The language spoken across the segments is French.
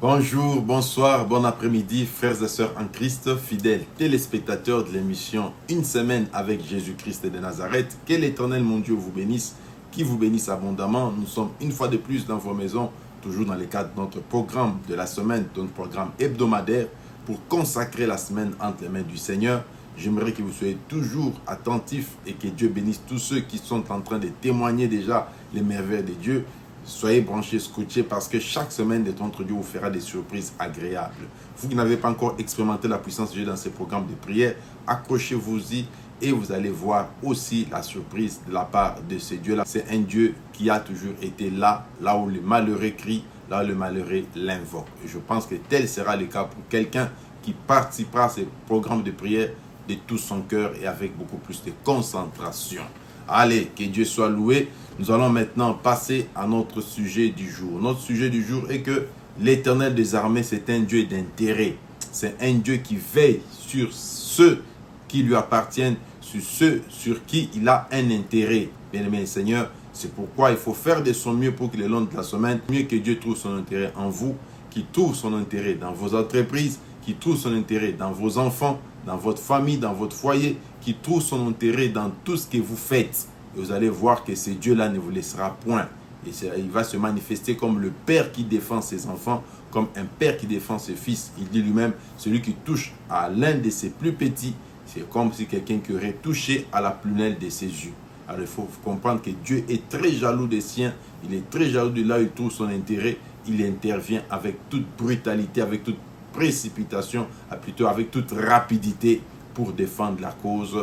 Bonjour, bonsoir, bon après-midi, frères et sœurs en Christ, fidèles téléspectateurs de l'émission Une semaine avec Jésus-Christ de Nazareth. Que l'Éternel, mon Dieu, vous bénisse, qui vous bénisse abondamment. Nous sommes une fois de plus dans vos maisons, toujours dans le cadre de notre programme de la semaine, de notre programme hebdomadaire, pour consacrer la semaine entre les mains du Seigneur. J'aimerais que vous soyez toujours attentifs et que Dieu bénisse tous ceux qui sont en train de témoigner déjà les merveilles de Dieu. Soyez branchés, scotchés, parce que chaque semaine de notre Dieu vous fera des surprises agréables. Vous qui n'avez pas encore expérimenté la puissance de Dieu dans ces programmes de prière, accrochez-vous-y et vous allez voir aussi la surprise de la part de ce Dieu-là. C'est un Dieu qui a toujours été là où le malheureux crie, là où le malheureux l'invoque. Et je pense que tel sera le cas pour quelqu'un qui participera à ces programmes de prière de tout son cœur et avec beaucoup plus de concentration. Allez, que Dieu soit loué. Nous allons maintenant passer à notre sujet du jour. Notre sujet du jour est que l'Éternel des armées, c'est un Dieu d'intérêt. C'est un Dieu qui veille sur ceux qui lui appartiennent, sur ceux sur qui il a un intérêt. Bien-aimé Seigneur, c'est pourquoi il faut faire de son mieux pour que le long de la semaine, mieux que Dieu trouve son intérêt en vous, qu'il trouve son intérêt dans vos entreprises, qu'il trouve son intérêt dans vos enfants, dans votre famille, dans votre foyer, qu'il trouve son intérêt dans tout ce que vous faites. Et vous allez voir que ce Dieu-là ne vous laissera point. Et il va se manifester comme le père qui défend ses enfants, comme un père qui défend ses fils. Il dit lui-même, celui qui touche à l'un de ses plus petits, c'est comme si quelqu'un qui aurait touché à la prunelle de ses yeux. Alors il faut comprendre que Dieu est très jaloux des siens. Il est très jaloux de là où il trouve son intérêt. Il intervient avec toute brutalité, avec toute précipitation, plutôt avec toute rapidité pour défendre la cause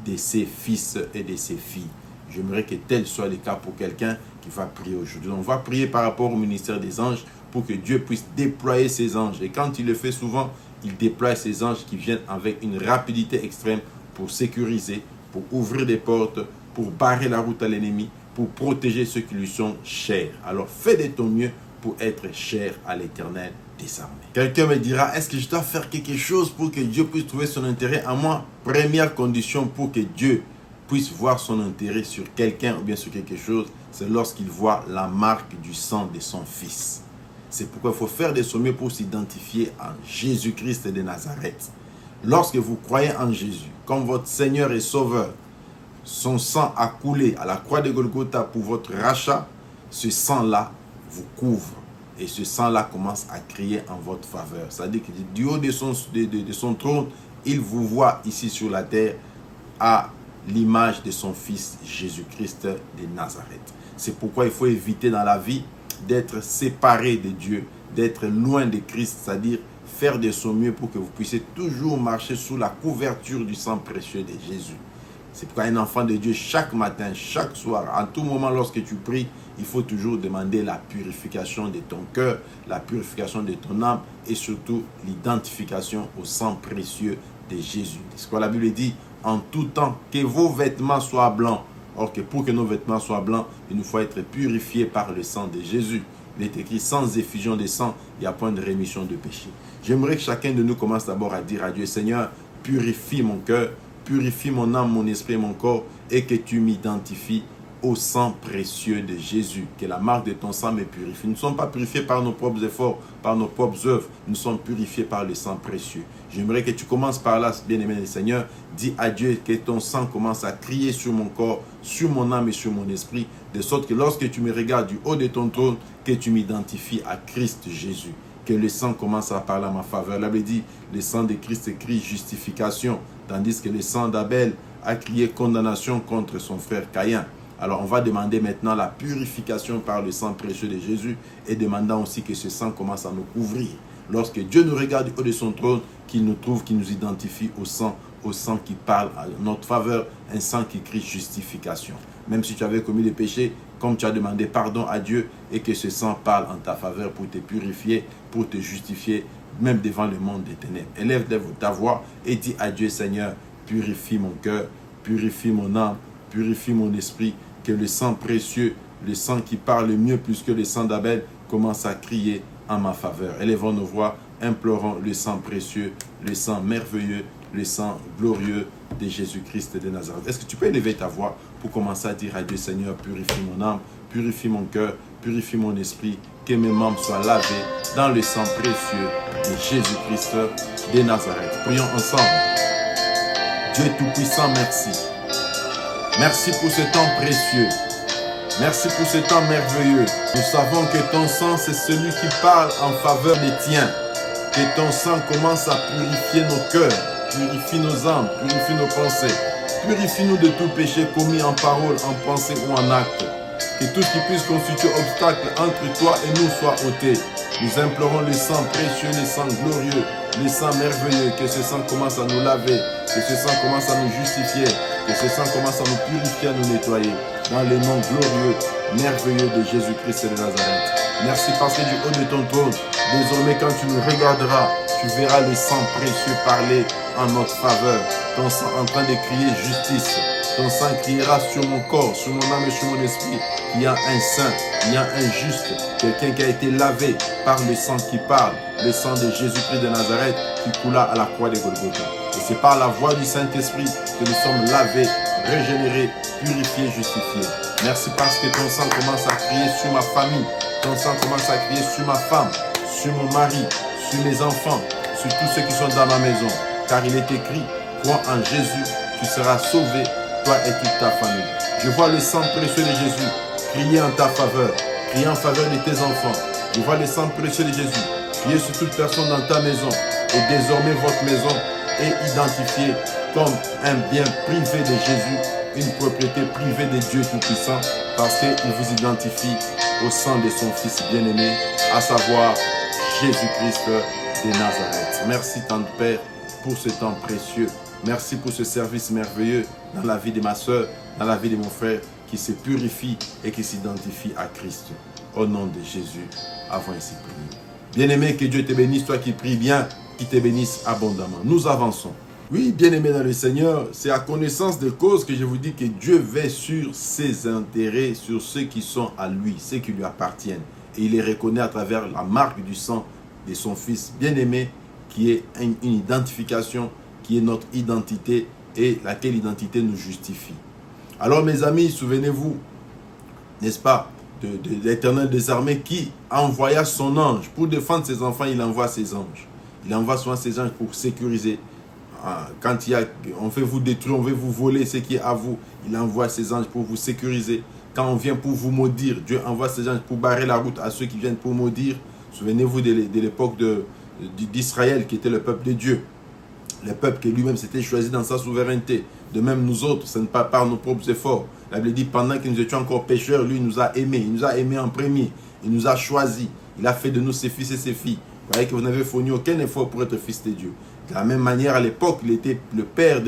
de ses fils et de ses filles. J'aimerais que tel soit le cas pour quelqu'un qui va prier aujourd'hui. On va prier par rapport au ministère des anges pour que Dieu puisse déployer ses anges. Et quand il le fait souvent, il déploie ses anges qui viennent avec une rapidité extrême pour sécuriser, pour ouvrir des portes, pour barrer la route à l'ennemi, pour protéger ceux qui lui sont chers. Alors fais de ton mieux pour être cher à l'Éternel des armées. Quelqu'un me dira, est-ce que je dois faire quelque chose pour que Dieu puisse trouver son intérêt en moi? Première condition pour que Dieu puisse voir son intérêt sur quelqu'un ou bien sur quelque chose, c'est lorsqu'il voit la marque du sang de son fils. C'est pourquoi il faut faire de son mieux pour s'identifier en Jésus-Christ de Nazareth. Lorsque vous croyez en Jésus comme votre Seigneur et Sauveur, son sang a coulé à la croix de Golgotha pour votre rachat, ce sang-là vous couvre. Et ce sang-là commence à crier en votre faveur. C'est-à-dire que du haut de son trône, il vous voit ici sur la terre à l'image de son fils Jésus-Christ de Nazareth. C'est pourquoi il faut éviter dans la vie d'être séparé de Dieu, d'être loin de Christ, c'est-à-dire faire de son mieux pour que vous puissiez toujours marcher sous la couverture du sang précieux de Jésus. C'est pourquoi un enfant de Dieu, chaque matin, chaque soir, à tout moment lorsque tu pries, il faut toujours demander la purification de ton cœur, la purification de ton âme et surtout l'identification au sang précieux de Jésus. C'est ce que la Bible dit, en tout temps, que vos vêtements soient blancs. Or que pour que nos vêtements soient blancs, il nous faut être purifiés par le sang de Jésus. Il est écrit, sans effusion de sang, il n'y a point de rémission de péché. J'aimerais que chacun de nous commence d'abord à dire à Dieu, Seigneur, purifie mon cœur, purifie mon âme, mon esprit et mon corps, et que tu m'identifies au sang précieux de Jésus. Que la marque de ton sang me purifie. Nous ne sommes pas purifiés par nos propres efforts, par nos propres œuvres. Nous sommes purifiés par le sang précieux. J'aimerais que tu commences par là, bien-aimé le Seigneur. Dis à Dieu que ton sang commence à crier sur mon corps, sur mon âme et sur mon esprit, de sorte que lorsque tu me regardes du haut de ton trône, que tu m'identifies à Christ Jésus. Que le sang commence à parler à ma faveur. La Bible dit, le sang de Christ crie justification, tandis que le sang d'Abel a crié condamnation contre son frère Caïn. Alors on va demander maintenant la purification par le sang précieux de Jésus et demandant aussi que ce sang commence à nous couvrir. Lorsque Dieu nous regarde du haut de son trône, qu'il nous trouve, qu'il nous identifie au sang qui parle à notre faveur, un sang qui crie justification. Même si tu avais commis des péchés, comme tu as demandé pardon à Dieu et que ce sang parle en ta faveur pour te purifier, pour te justifier, même devant le monde des ténèbres. Élève ta voix et dis à Dieu, Seigneur, purifie mon cœur, purifie mon âme, purifie mon esprit, que le sang précieux, le sang qui parle mieux plus que le sang d'Abel, commence à crier en ma faveur. Élevons nos voix, implorons le sang précieux, le sang merveilleux, le sang glorieux de Jésus-Christ de Nazareth. Est-ce que tu peux élever ta voix pour commencer à dire à Dieu, Seigneur, purifie mon âme, purifie mon cœur, purifie mon esprit, que mes membres soient lavés dans le sang précieux de Jésus-Christ de Nazareth. Prions ensemble. Dieu Tout-Puissant, merci. Merci pour ce temps précieux. Merci pour ce temps merveilleux. Nous savons que ton sang, c'est celui qui parle en faveur des tiens. Que ton sang commence à purifier nos cœurs, purifie nos âmes, purifie nos pensées. Purifie-nous de tout péché commis en parole, en pensée ou en acte. Que tout ce qui puisse constituer obstacle entre toi et nous soit ôté. Nous implorons le sang précieux, le sang glorieux, le sang merveilleux. Que ce sang commence à nous laver, que ce sang commence à nous justifier, que ce sang commence à nous purifier, à nous nettoyer. Dans le nom glorieux, merveilleux de Jésus-Christ de Nazareth. Merci parce que du haut de ton trône, désormais quand tu nous regarderas, tu verras le sang précieux parler en notre faveur. Ton sang en train de crier justice. Ton sang criera sur mon corps, sur mon âme et sur mon esprit. Il y a un saint, il y a un juste, quelqu'un qui a été lavé par le sang qui parle, le sang de Jésus-Christ de Nazareth qui coula à la croix de Golgotha. Et c'est par la voix du Saint-Esprit que nous sommes lavés, régénérés, purifiés, justifiés. Merci parce que ton sang commence à crier sur ma famille, ton sang commence à crier sur ma femme, sur mon mari, sur mes enfants, sur tous ceux qui sont dans ma maison. Car il est écrit, crois en Jésus, tu seras sauvé, toi et toute ta famille. Je vois le sang précieux de Jésus crier en ta faveur, crier en faveur de tes enfants. Je vois le sang précieux de Jésus crier sur toute personne dans ta maison. Et désormais votre maison est identifiée comme un bien privé de Jésus, une propriété privée de Dieu Tout-Puissant, parce qu'il vous identifie au sang de son Fils bien-aimé, à savoir Jésus-Christ de Nazareth. Merci tant de Père pour ce temps précieux. Merci pour ce service merveilleux dans la vie de ma soeur, dans la vie de mon frère, qui se purifie et qui s'identifie à Christ. Au nom de Jésus, avons ainsi prié. Bien-aimé, que Dieu te bénisse, toi qui pries bien, qu'il te bénisse abondamment. Nous avançons. Oui, bien-aimé dans le Seigneur, c'est à connaissance de cause que je vous dis que Dieu veille sur ses intérêts, sur ceux qui sont à lui, ceux qui lui appartiennent. Et il les reconnaît à travers la marque du sang de son Fils bien-aimé, qui est une identification, qui est notre identité et laquelle identité nous justifie. Alors mes amis, souvenez-vous, n'est-ce pas, de l'Éternel des armées qui envoya son ange. Pour défendre ses enfants, il envoie ses anges. Il envoie souvent ses anges pour sécuriser. Quand on veut vous détruire, on veut vous voler ce qui est à vous, il envoie ses anges pour vous sécuriser. Quand on vient pour vous maudire, Dieu envoie ses anges pour barrer la route à ceux qui viennent pour maudire. Souvenez-vous de l'époque d'Israël qui était le peuple de Dieu. Le peuple qui lui-même s'était choisi dans sa souveraineté. De même nous autres, ce n'est pas par nos propres efforts. La Bible dit, pendant que nous étions encore pécheurs, lui nous a aimés. Il nous a aimés en premier. Il nous a choisis. Il a fait de nous ses fils et ses filles. Vous voyez que vous n'avez fourni aucun effort pour être fils de Dieu. De la même manière, à l'époque, il était le père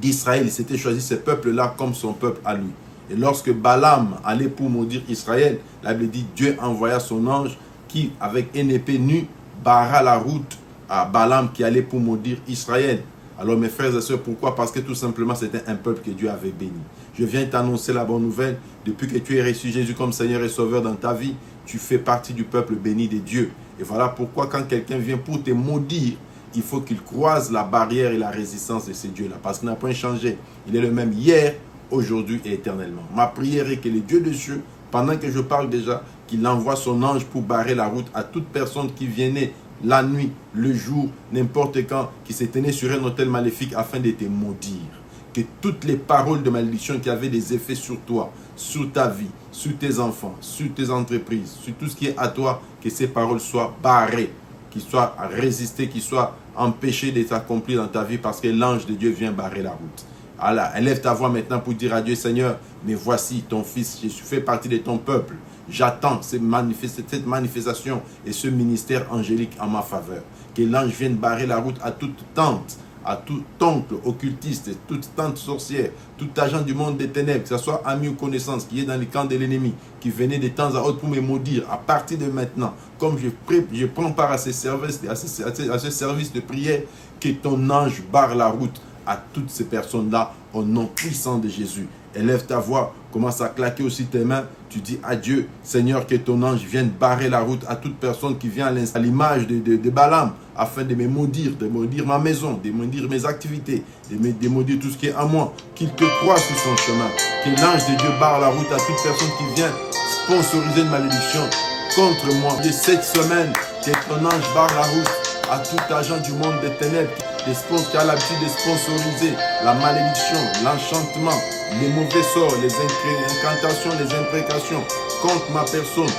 d'Israël. Il s'était choisi ce peuple-là comme son peuple à lui. Et lorsque Balaam allait pour maudire Israël, la Bible dit, Dieu envoya son ange qui, avec une épée nue, barra la route à Balaam qui allait pour maudire Israël. Alors mes frères et sœurs, pourquoi? Parce que tout simplement c'était un peuple que Dieu avait béni. Je viens t'annoncer la bonne nouvelle. Depuis que tu as reçu Jésus comme Seigneur et Sauveur dans ta vie, tu fais partie du peuple béni de Dieu. Et voilà pourquoi quand quelqu'un vient pour te maudire, il faut qu'il croise la barrière et la résistance de ces dieux-là. Parce qu'il n'a pas changé. Il est le même hier, aujourd'hui et éternellement. Ma prière est que le Dieu de cieux, pendant que je parle déjà, qu'il envoie son ange pour barrer la route à toute personne qui vienne la nuit, le jour, n'importe quand, qui se tenait sur un autel maléfique afin de te maudire. Que toutes les paroles de malédiction qui avaient des effets sur toi, sur ta vie, sur tes enfants, sur tes entreprises, sur tout ce qui est à toi, que ces paroles soient barrées, qu'ils soient résistées, qu'ils soient empêchées de s'accomplir dans ta vie parce que l'ange de Dieu vient barrer la route. Alors, élève ta voix maintenant pour dire à Dieu, Seigneur, mais voici ton fils, je fais partie de ton peuple. J'attends cette manifestation et ce ministère angélique en ma faveur. Que l'ange vienne barrer la route à toute tante, à tout oncle occultiste, toute tante sorcière, tout agent du monde des ténèbres, que ce soit ami ou connaissance, qui est dans le camp de l'ennemi, qui venait de temps à autre pour me maudire, à partir de maintenant, comme je prends part à ce service de prière, que ton ange barre la route à toutes ces personnes-là, au nom puissant de Jésus. Élève ta voix, commence à claquer aussi tes mains. Tu dis à Dieu, Seigneur, que ton ange vienne barrer la route à toute personne qui vient à l'image de Balaam, afin de me maudire ma maison, de maudire mes activités, de maudire tout ce qui est à moi. Qu'il te croie sur son chemin. Que l'ange de Dieu barre la route à toute personne qui vient sponsoriser une malédiction contre moi. Et cette semaine, que ton ange barre la route à tout agent du monde des ténèbres qui a l'habitude de sponsoriser la malédiction, l'enchantement, les mauvais sorts, les incantations, les imprécations contre ma personne,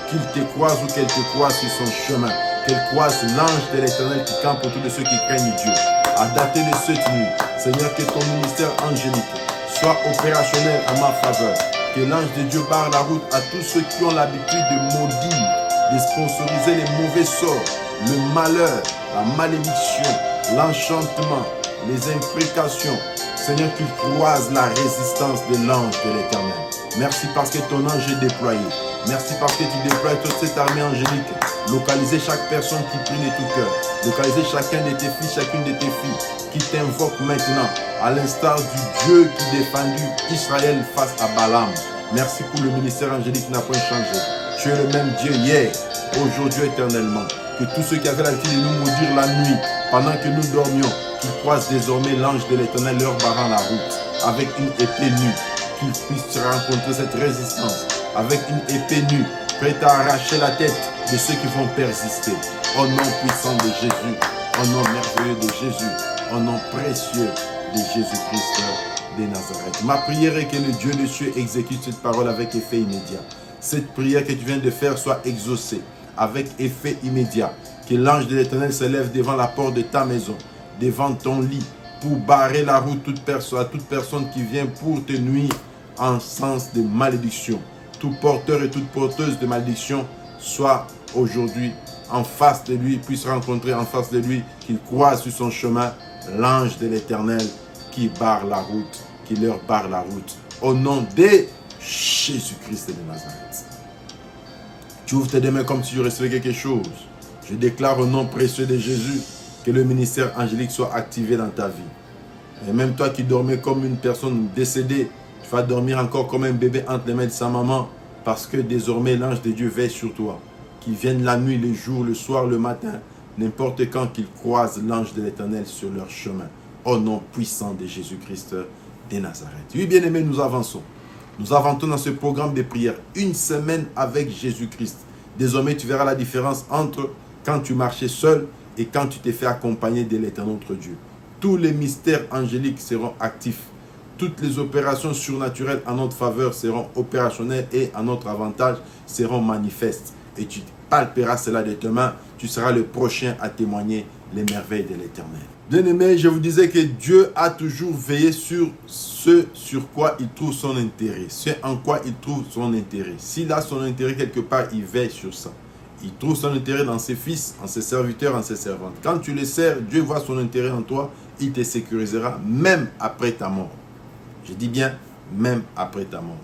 qu'il te croise ou qu'elle te croise sur son chemin, qu'elle croise l'ange de l'Éternel qui campe autour de ceux qui craignent Dieu. À dater de cette nuit, Seigneur, que ton ministère angélique soit opérationnel à ma faveur, que l'ange de Dieu barre la route à tous ceux qui ont l'habitude de maudire, de sponsoriser les mauvais sorts, le malheur, la malédiction, l'enchantement, les imprécations. Seigneur, qu'il croise la résistance de l'ange de l'Éternel. Merci parce que ton ange est déployé. Merci parce que tu déploies toute cette armée angélique. Localiser chaque personne qui prie de tout cœur. Localiser chacun de tes fils, chacune de tes filles qui t'invoquent maintenant, à l'instar du Dieu qui défendit Israël face à Balaam. Merci pour le ministère angélique qui n'a point changé. Tu es le même Dieu hier, aujourd'hui, éternellement. Que tous ceux qui avaient l'habitude de nous maudire la nuit, pendant que nous dormions, qu'ils croisent désormais l'ange de l'Éternel leur barrant la route, avec une épée nue, qu'ils puissent rencontrer cette résistance, avec une épée nue, prête à arracher la tête de ceux qui vont persister. Au nom puissant de Jésus, au nom merveilleux de Jésus, au nom précieux de Jésus-Christ de Nazareth. Ma prière est que le Dieu des cieux exécute cette parole avec effet immédiat. Cette prière que tu viens de faire soit exaucée avec effet immédiat. Que l'ange de l'Éternel se lève devant la porte de ta maison, devant ton lit, pour barrer la route à toute personne qui vient pour te nuire en sens de malédiction. Tout porteur et toute porteuse de malédiction soit aujourd'hui en face de lui, puisse rencontrer en face de lui, qu'il croise sur son chemin l'ange de l'Éternel qui barre la route, qui leur barre la route. Au nom de Jésus-Christ de Nazareth. Tu ouvres tes deux mains comme si tu recevais quelque chose. Je déclare au nom précieux de Jésus que le ministère angélique soit activé dans ta vie. Et même toi qui dormais comme une personne décédée, tu vas dormir encore comme un bébé entre les mains de sa maman, parce que désormais l'ange de Dieu veille sur toi. Qu'il vienne la nuit, le jour, le soir, le matin, n'importe quand qu'ils croisent l'ange de l'Éternel sur leur chemin. Au nom puissant de Jésus-Christ de Nazareth. Oui, bien-aimés, nous avançons. Nous avançons dans ce programme de prière. Une semaine avec Jésus-Christ. Désormais, tu verras la différence entre quand tu marchais seul et quand tu t'es fait accompagner de l'Éternel notre Dieu. Tous les mystères angéliques seront actifs. Toutes les opérations surnaturelles en notre faveur seront opérationnelles et à notre avantage seront manifestes. Et tu palperas cela de tes mains. Tu seras le prochain à témoigner les merveilles de l'Éternel. Bien-aimés, je vous disais que Dieu a toujours veillé sur ce sur quoi il trouve son intérêt. Ce en quoi il trouve son intérêt. S'il a son intérêt quelque part, il veille sur ça. Il trouve son intérêt dans ses fils, en ses serviteurs, en ses servantes. Quand tu les sers, Dieu voit son intérêt en toi. Il te sécurisera même après ta mort. Je dis bien, même après ta mort.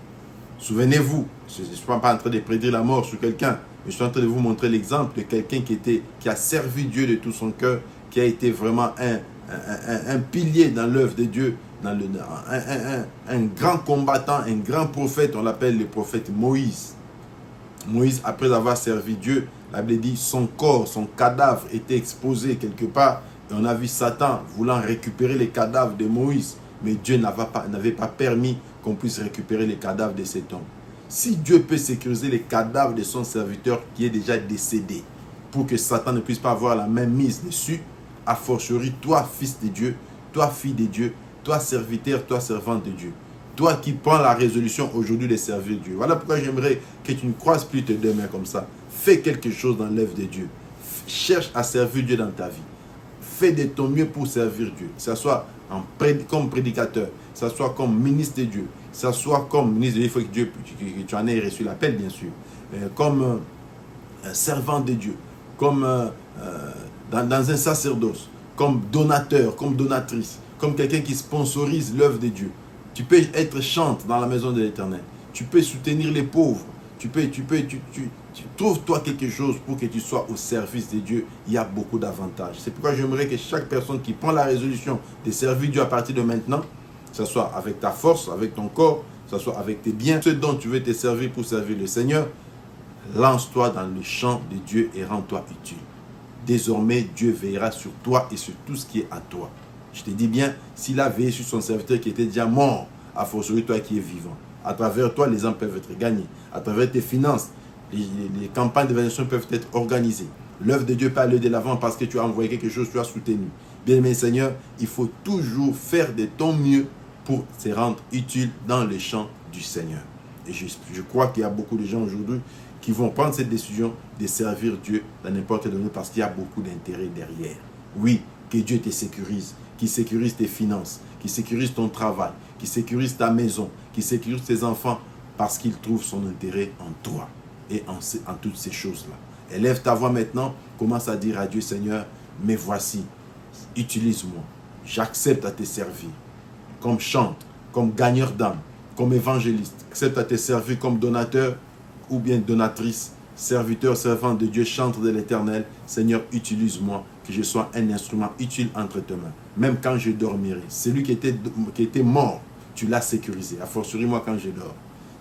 Souvenez-vous, je ne suis pas en train de prédire la mort sur quelqu'un, mais je suis en train de vous montrer l'exemple de quelqu'un qui a servi Dieu de tout son cœur, qui a été vraiment un pilier dans l'œuvre de Dieu, un grand combattant, un grand prophète, on l'appelle le prophète Moïse. Moïse, après avoir servi Dieu, la Bible dit, son corps, son cadavre était exposé quelque part, et on a vu Satan voulant récupérer les cadavres de Moïse, mais Dieu n'avait pas permis qu'on puisse récupérer les cadavres de cet homme. Si Dieu peut sécuriser les cadavres de son serviteur qui est déjà décédé, pour que Satan ne puisse pas avoir la main mise dessus, a fortiori, toi, fils de Dieu, toi, fille de Dieu, toi, serviteur, toi, servante de Dieu, toi qui prends la résolution aujourd'hui de servir Dieu. Voilà pourquoi j'aimerais que tu ne croises plus tes deux mains comme ça. Fais quelque chose dans l'œuvre de Dieu. Cherche à servir Dieu dans ta vie. Fais de ton mieux pour servir Dieu. Que ce soit comme prédicateur, que ce soit comme ministre de Dieu, que ce soit comme ministre de Dieu, il faut que tu en aies reçu l'appel, bien sûr. Comme servant de Dieu, comme dans un sacerdoce, comme donateur, comme donatrice, comme quelqu'un qui sponsorise l'œuvre de Dieu. Tu peux être chante dans la maison de l'Éternel. Tu peux soutenir les pauvres. Tu trouves-toi quelque chose pour que tu sois au service de Dieu. Il y a beaucoup d'avantages. C'est pourquoi j'aimerais que chaque personne qui prend la résolution de servir Dieu à partir de maintenant, que ce soit avec ta force, avec ton corps, que ce soit avec tes biens, ce dont tu veux te servir pour servir le Seigneur, lance-toi dans le champ de Dieu et rends-toi utile. Désormais, Dieu veillera sur toi et sur tout ce qui est à toi. Je te dis bien, s'il a veillé sur son serviteur qui était déjà mort, à fortiori toi qui es vivant. À travers toi, les âmes peuvent être gagnées. À travers tes finances, les campagnes d'évaluation peuvent être organisées. L'œuvre de Dieu peut aller de l'avant parce que tu as envoyé quelque chose, tu as soutenu. Bien-aimé Seigneur, il faut toujours faire de ton mieux pour se rendre utile dans les champs du Seigneur. Et je crois qu'il y a beaucoup de gens aujourd'hui qui vont prendre cette décision de servir Dieu dans n'importe quel domaine parce qu'il y a beaucoup d'intérêt derrière. Oui, que Dieu te sécurise, qu'il sécurise tes finances, qu'il sécurise ton travail, qu'il sécurise ta maison, qu'il sécurise tes enfants parce qu'il trouve son intérêt en toi et en toutes ces choses-là. Élève ta voix maintenant, commence à dire à Dieu, Seigneur, mais voici, utilise-moi, j'accepte à te servir comme chante, comme gagneur d'âme, comme évangéliste, accepte à te servir comme donateur ou bien donatrice, serviteur, servant de Dieu, chantre de l'Éternel. Seigneur, utilise-moi, que je sois un instrument utile entre tes mains. Même quand je dormirai, celui qui était mort, tu l'as sécurisé. A fortiori moi quand je dors,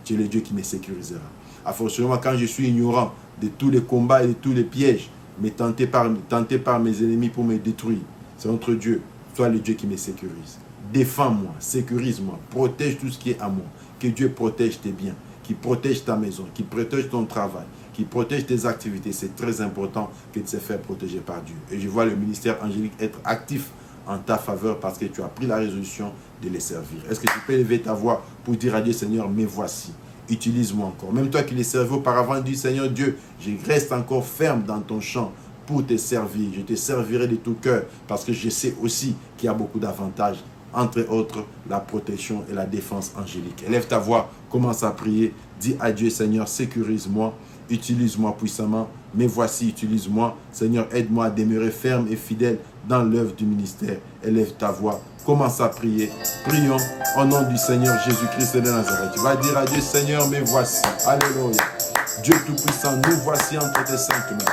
tu es le Dieu qui me sécurisera. A fortiori moi quand je suis ignorant de tous les combats et de tous les pièges, mais tenté par mes ennemis pour me détruire. C'est entre Dieu, toi le Dieu qui me sécurise. Défends-moi, sécurise-moi, protège tout ce qui est à moi. Que Dieu protège tes biens, qu'il protège ta maison, qu'il protège ton travail, qu'il protège tes activités. C'est très important que de se faire protéger par Dieu. Et je vois le ministère angélique être actif en ta faveur parce que tu as pris la résolution de les servir. Est-ce que tu peux élever ta voix pour dire à Dieu, Seigneur, mais voici, utilise-moi encore. Même toi qui les servis auparavant, dis, Seigneur Dieu, je reste encore ferme dans ton champ pour te servir. Je te servirai de tout cœur parce que je sais aussi qu'il y a beaucoup d'avantages, entre autres la protection et la défense angélique. Élève ta voix, commence à prier, dis à Dieu, Seigneur, sécurise-moi, utilise-moi puissamment, mais voici, utilise-moi. Seigneur, aide-moi à demeurer ferme et fidèle dans l'œuvre du ministère. Élève ta voix, commence à prier. Prions au nom du Seigneur Jésus-Christ de Nazareth. Tu vas dire à Dieu, Seigneur, mais voici. Alléluia. Dieu Tout-Puissant, nous voici entre tes saintes mains.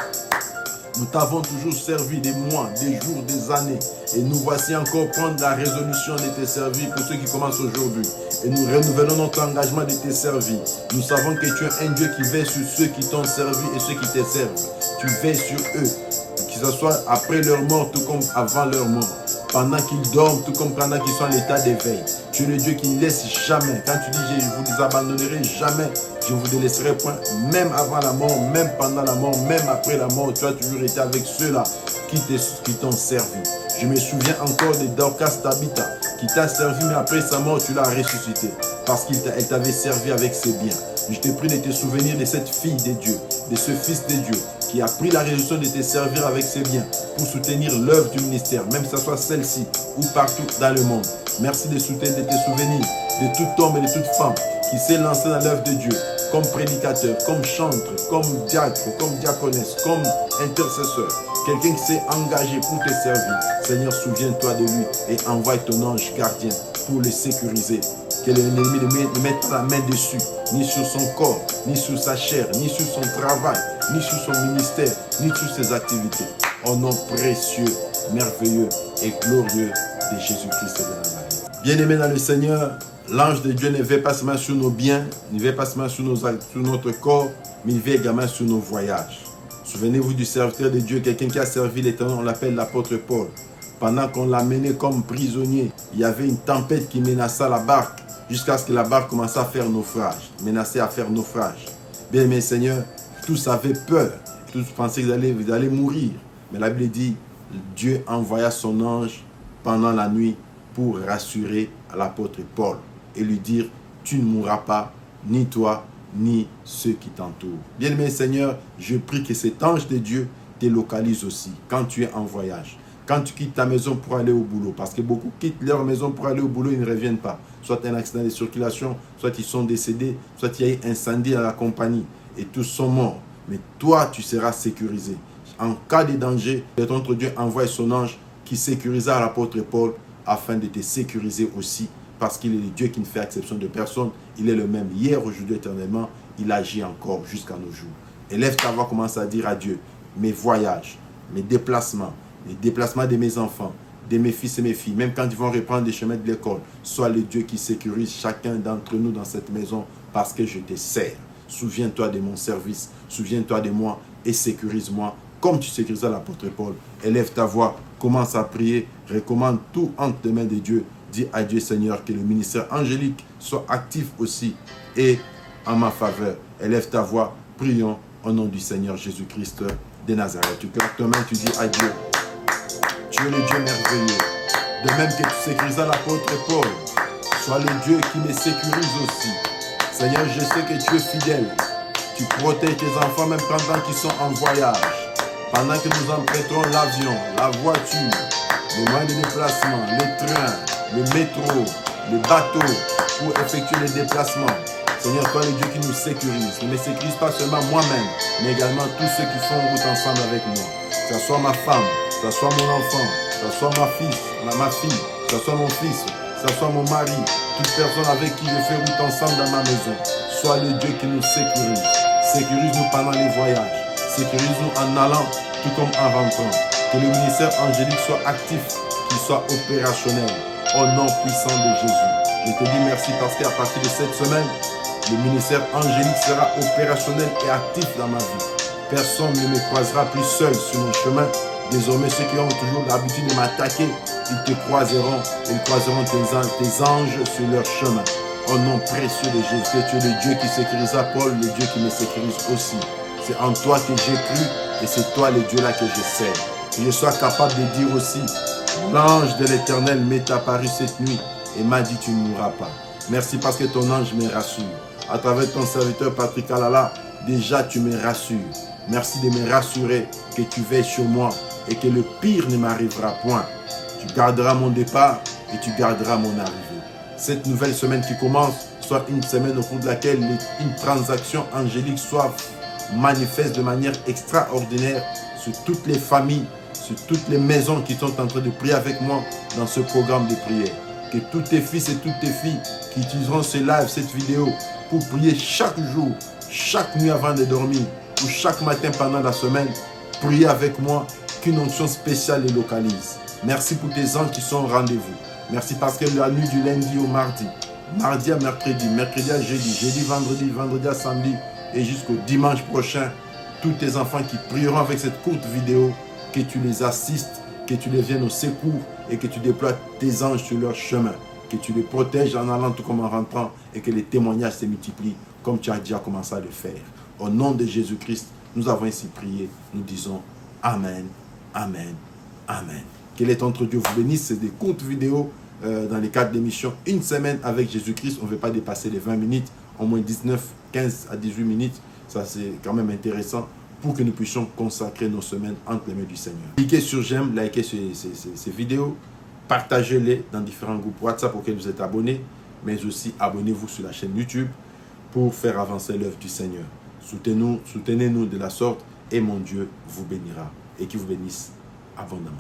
Nous t'avons toujours servi des mois, des jours, des années. Et nous voici encore prendre la résolution de te servir pour ceux qui commencent aujourd'hui. Et nous renouvelons notre engagement de te servir. Nous savons que tu es un Dieu qui veille sur ceux qui t'ont servi et ceux qui te servent. Tu veilles sur eux, que ce soit après leur mort, tout comme avant leur mort. Pendant qu'ils dorment, tout comme pendant qu'ils sont en état d'éveil. Tu es le Dieu qui ne laisse jamais. Quand tu dis, je ne vous abandonnerai jamais, je ne vous délaisserai point, même avant la mort, même pendant la mort, même après la mort. Tu as toujours été avec ceux-là qui t'ont servi. Je me souviens encore de Dorcas Tabitha, qui t'a servi, mais après sa mort, tu l'as ressuscité. Parce qu'elle t'avait servi avec ses biens. Je te prie de te souvenir de cette fille de Dieu, de ce fils de Dieu, qui a pris la résolution de te servir avec ses biens pour soutenir l'œuvre du ministère, même que ce soit celle-ci ou partout dans le monde. Merci de te souvenir de tout homme et de toute femme qui s'est lancé dans l'œuvre de Dieu, comme prédicateur, comme chantre, comme diacre, comme diaconesse, comme intercesseur. Quelqu'un qui s'est engagé pour te servir. Seigneur, souviens-toi de lui et envoie ton ange gardien pour le sécuriser. Que l'ennemi ne mette la main dessus, ni sur son corps, ni sur sa chair, ni sur son travail, ni sur son ministère, ni sur ses activités. Au nom précieux, merveilleux et glorieux de Jésus-Christ de Nazareth. Bien-aimé dans le Seigneur, l'ange de Dieu ne veut pas seulement sur nos biens, ne veut pas seulement sur notre corps, mais il veut également sur nos voyages. Souvenez-vous du serviteur de Dieu, quelqu'un qui a servi l'Éternel, on l'appelle l'apôtre Paul. Pendant qu'on l'a mené comme prisonnier, il y avait une tempête qui menaça la barque, jusqu'à ce que la barque commençât à faire naufrage, menaçait à faire naufrage. Bien aimé Seigneur, tous avaient peur, tous pensaient qu'ils allaient mourir. Mais la Bible dit, Dieu envoya son ange pendant la nuit pour rassurer l'apôtre Paul et lui dire, tu ne mourras pas, ni toi, ni ceux qui t'entourent. Bien-aimé Seigneur, je prie que cet ange de Dieu te localise aussi quand tu es en voyage. Quand tu quittes ta maison pour aller au boulot, parce que beaucoup quittent leur maison pour aller au boulot, ils ne reviennent pas. Soit un accident de circulation, soit ils sont décédés, soit il y a eu incendie dans la compagnie et tous sont morts. Mais toi, tu seras sécurisé. En cas de danger, notre Dieu envoie son ange qui sécurisa l'apôtre Paul afin de te sécuriser aussi, parce qu'il est le Dieu qui ne fait exception de personne. Il est le même hier, aujourd'hui, éternellement. Il agit encore jusqu'à nos jours. Élève ta voix, commence à dire à Dieu, mes voyages, mes déplacements, les déplacements de mes enfants, de mes fils et mes filles, même quand ils vont reprendre les chemins de l'école, sois le Dieu qui sécurise chacun d'entre nous dans cette maison parce que je te sers. Souviens-toi de mon service, souviens-toi de moi et sécurise-moi comme tu sécurisas l'apôtre Paul. Élève ta voix, commence à prier, recommande tout entre les mains de Dieu. Dis à Dieu, Seigneur, que le ministère angélique soit actif aussi et en ma faveur. Élève ta voix, prions au nom du Seigneur Jésus-Christ de Nazareth. Tu claques ta main, tu dis à Dieu, tu es le Dieu merveilleux. De même que tu sécurisas l'apôtre Paul, sois le Dieu qui me sécurise aussi. Seigneur, je sais que tu es fidèle. Tu protèges tes enfants même pendant qu'ils sont en voyage. Pendant que nous empruntons l'avion, la voiture, le moyen de déplacement, le train, le métro, le bateau pour effectuer les déplacements. Seigneur, toi le Dieu qui nous sécurise. Ne me sécurise pas seulement moi-même, mais également tous ceux qui font route ensemble avec moi. Que ce soit ma femme, que ce soit mon enfant, que ce soit ma fille, que ce soit mon fils, que ce soit mon mari, toute personne avec qui je fais route ensemble dans ma maison. Sois le Dieu qui nous sécurise. Sécurise-nous pendant les voyages. Sécurise-nous en allant, tout comme en rentrant. Que le ministère angélique soit actif, qu'il soit opérationnel. Au nom puissant de Jésus. Je te dis merci parce qu'à partir de cette semaine, le ministère angélique sera opérationnel et actif dans ma vie. Personne ne me croisera plus seul sur mon chemin. Désormais, ceux qui ont toujours l'habitude de m'attaquer, ils te croiseront. Ils croiseront tes anges sur leur chemin. Au nom précieux de Jésus, que tu es le Dieu qui sécurisa Paul, le Dieu qui me sécurise aussi. C'est en toi que j'ai cru et c'est toi le Dieu là que je sers. Que je sois capable de dire aussi, l'ange de l'Éternel m'est apparu cette nuit et m'a dit tu ne mourras pas. Merci parce que ton ange me rassure. À travers ton serviteur Patrick Alala, déjà tu me rassures. Merci de me rassurer que tu veilles sur moi et que le pire ne m'arrivera point. Tu garderas mon départ et tu garderas mon arrivée. Cette nouvelle semaine qui commence soit une semaine au cours de laquelle une transaction angélique soit manifeste de manière extraordinaire sur toutes les familles, sur toutes les maisons qui sont en train de prier avec moi dans ce programme de prière. Que tous tes fils et toutes tes filles qui utiliseront ce live, cette vidéo, pour prier chaque jour, chaque nuit avant de dormir, ou chaque matin pendant la semaine, prier avec moi, qu'une onction spéciale les localise. Merci pour tes anges qui sont au rendez-vous. Merci parce que la nuit du lundi au mardi, mardi à mercredi, mercredi à jeudi, jeudi, vendredi, vendredi à samedi et jusqu'au dimanche prochain, tous tes enfants qui prieront avec cette courte vidéo, que tu les assistes, que tu les viennes au secours et que tu déploies tes anges sur leur chemin, que tu les protèges en allant tout comme en rentrant et que les témoignages se multiplient comme tu as déjà commencé à le faire. Au nom de Jésus-Christ, nous avons ainsi prié, nous disons Amen, Amen, Amen. Que notre Dieu vous bénisse. C'est des courtes vidéos dans les cadres d'émissions. Une semaine avec Jésus-Christ, on ne veut pas dépasser les 20 minutes, au moins 19, 15 à 18 minutes. Ça, c'est quand même intéressant pour que nous puissions consacrer nos semaines entre les mains du Seigneur. Cliquez sur j'aime, likez ces vidéos, partagez-les dans différents groupes WhatsApp auxquels vous êtes abonnés, mais aussi abonnez-vous sur la chaîne YouTube pour faire avancer l'œuvre du Seigneur. Soutenez-nous de la sorte et mon Dieu vous bénira et qu'il vous bénisse abondamment.